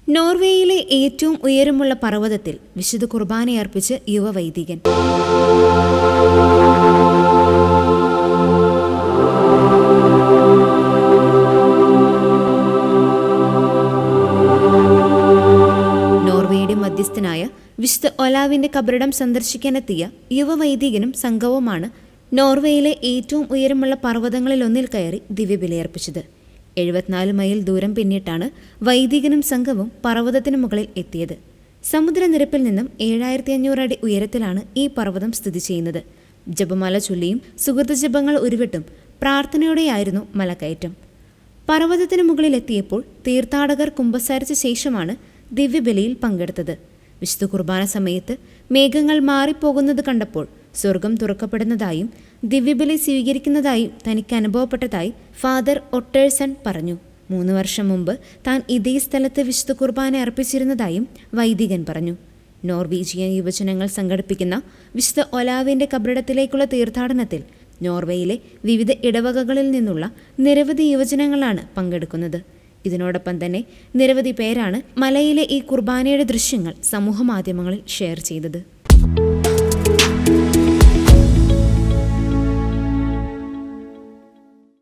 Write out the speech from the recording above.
നോർവേയിലെ ഏറ്റവും ഉയരമുള്ള പർവ്വതത്തിൽ വിശുദ്ധ കുർബാനയർപ്പിച്ച് യുവവൈദികൻ. നോർവേയുടെ മധ്യസ്ഥനായ വിശുദ്ധ ഒലാവിന്റെ കബറിടം സന്ദർശിക്കാനെത്തിയ യുവവൈദികനും സംഘവുമാണ് നോർവേയിലെ ഏറ്റവും ഉയരമുള്ള പർവ്വതങ്ങളിലൊന്നിൽ കയറി ദിവ്യബലിയർപ്പിച്ചത്. 74 മൈൽ ദൂരം പിന്നിട്ടാണ് വൈദികനും സംഘവും പർവ്വതത്തിനു മുകളിൽ എത്തിയത്. സമുദ്രനിരപ്പിൽ നിന്നും 7500 അടി ഉയരത്തിലാണ് ഈ പർവ്വതം സ്ഥിതി ചെയ്യുന്നത്. ജപമാല ചൊല്ലിയും സുഹൃത ജപങ്ങൾ ഉരുവിട്ടും പ്രാർത്ഥനയോടെയായിരുന്നു മലകയറ്റം. പർവ്വതത്തിനു മുകളിലെത്തിയപ്പോൾ തീർത്ഥാടകർ കുമ്പസാരിച്ച ശേഷമാണ് ദിവ്യബലിയിൽ പങ്കെടുത്തത്. വിശുദ്ധ കുർബാന സമയത്ത് മേഘങ്ങൾ മാറിപ്പോകുന്നത് കണ്ടപ്പോൾ സ്വർഗം തുറക്കപ്പെടുന്നതായും ദിവ്യബലി സ്വീകരിക്കുന്നതായും തനിക്ക് അനുഭവപ്പെട്ടതായി ഫാദർ ഒട്ടേഴ്സൺ പറഞ്ഞു. 3 വർഷം മുമ്പ് താൻ ഇതേ സ്ഥലത്ത് വിശുദ്ധ കുർബാന അർപ്പിച്ചിരുന്നതായും വൈദികൻ പറഞ്ഞു. നോർവീജിയൻ യുവജനങ്ങൾ സംഘടിപ്പിക്കുന്ന വിശുദ്ധ ഒലാവിന്റെ കബറിടത്തിലേക്കുള്ള തീർത്ഥാടനത്തിൽ നോർവേയിലെ വിവിധ ഇടവകകളിൽ നിന്നുള്ള നിരവധി യുവജനങ്ങളാണ് പങ്കെടുക്കുന്നത്. ഇതിനോടൊപ്പം തന്നെ നിരവധി പേരാണ് മലയിലെ ഈ കുർബാനയുടെ ദൃശ്യങ്ങൾ സമൂഹമാധ്യമങ്ങളിൽ ഷെയർ ചെയ്തത്.